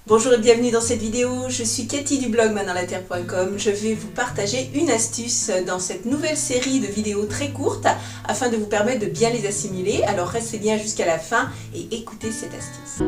Bonjour et bienvenue dans cette vidéo, je suis Cathy du blog maindansla-terre.com. Je vais vous partager une astuce dans cette nouvelle série de vidéos très courtes afin de vous permettre de bien les assimiler. Alors restez bien jusqu'à la fin et écoutez cette astuce.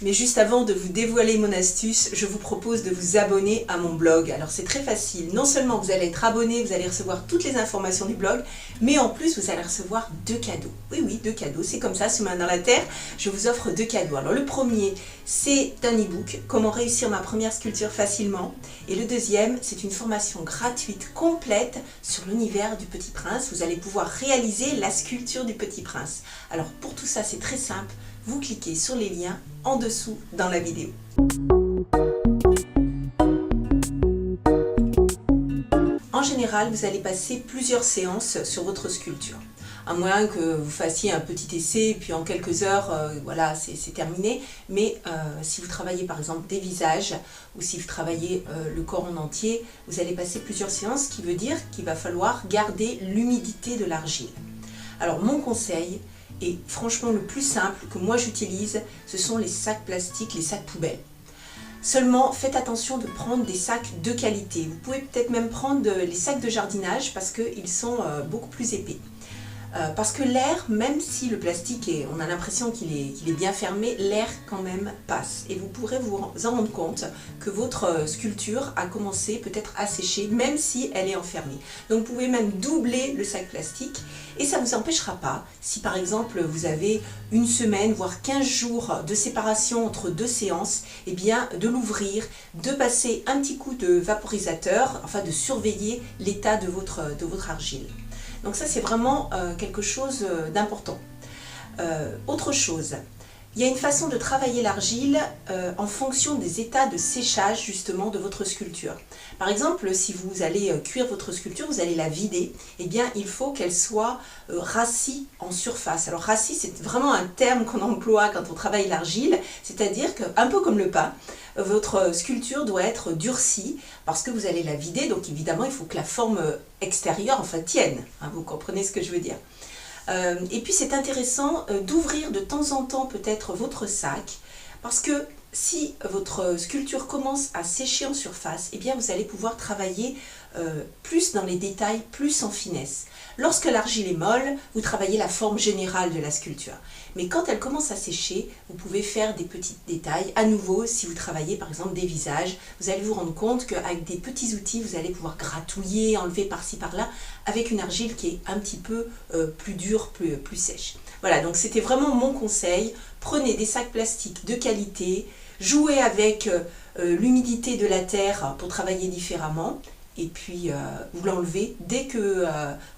Mais juste avant de vous dévoiler mon astuce, je vous propose de vous abonner à mon blog. Alors c'est très facile, non seulement vous allez être abonné, vous allez recevoir toutes les informations du blog, mais en plus vous allez recevoir 2 cadeaux. Oui, 2 cadeaux, c'est comme ça, sous Main dans la Terre, je vous offre 2 cadeaux. Alors le premier, c'est un e-book, comment réussir ma première sculpture facilement. Et le deuxième, c'est une formation gratuite, complète, sur l'univers du Petit Prince. Vous allez pouvoir réaliser la sculpture du Petit Prince. Alors pour tout ça, c'est très simple. Vous cliquez sur les liens en dessous dans la vidéo. En général, vous allez passer plusieurs séances sur votre sculpture. À moins que vous fassiez un petit essai et puis en quelques heures, voilà, c'est terminé. Mais si vous travaillez par exemple des visages ou si vous travaillez le corps en entier, vous allez passer plusieurs séances, ce qui veut dire qu'il va falloir garder l'humidité de l'argile. Alors mon conseil, et franchement le plus simple que moi j'utilise, ce sont les sacs plastiques, les sacs poubelles. Seulement faites attention de prendre des sacs de qualité. Vous pouvez peut-être même prendre les sacs de jardinage parce qu'ils sont beaucoup plus épais. Parce que l'air, même si le plastique on a l'impression qu'il est bien fermé, l'air quand même passe. Et vous pourrez vous en rendre compte que votre sculpture a commencé peut-être à sécher, même si elle est enfermée. Donc vous pouvez même doubler le sac plastique et ça ne vous empêchera pas, si par exemple vous avez une semaine, voire 15 jours de séparation entre 2 séances, eh bien de l'ouvrir, de passer un petit coup de vaporisateur, enfin de surveiller l'état de votre argile. Donc ça c'est vraiment quelque chose d'important. Autre chose, il y a une façon de travailler l'argile en fonction des états de séchage justement de votre sculpture. Par exemple, si vous allez cuire votre sculpture, vous allez la vider, eh bien il faut qu'elle soit rassie en surface. Alors rassie, c'est vraiment un terme qu'on emploie quand on travaille l'argile, c'est-à-dire qu'un peu comme le pain, votre sculpture doit être durcie parce que vous allez la vider, donc évidemment il faut que la forme extérieure tienne, hein, vous comprenez ce que je veux dire. Et puis c'est intéressant d'ouvrir de temps en temps peut-être votre sac parce que si votre sculpture commence à sécher en surface, eh bien vous allez pouvoir travailler plus dans les détails, plus en finesse. Lorsque l'argile est molle, vous travaillez la forme générale de la sculpture. Mais quand elle commence à sécher, vous pouvez faire des petits détails. À nouveau, si vous travaillez par exemple des visages, vous allez vous rendre compte qu'avec des petits outils, vous allez pouvoir gratouiller, enlever par-ci par-là, avec une argile qui est un petit peu plus dure, plus sèche. Voilà, donc c'était vraiment mon conseil. Prenez des sacs plastiques de qualité, jouez avec l'humidité de la terre pour travailler différemment. Et puis vous l'enlevez dès que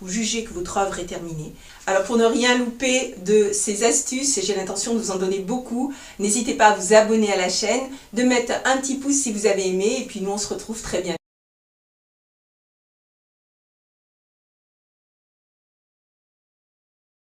vous jugez que votre œuvre est terminée. Alors pour ne rien louper de ces astuces, et j'ai l'intention de vous en donner beaucoup, n'hésitez pas à vous abonner à la chaîne, de mettre un petit pouce si vous avez aimé, et puis nous on se retrouve très bientôt.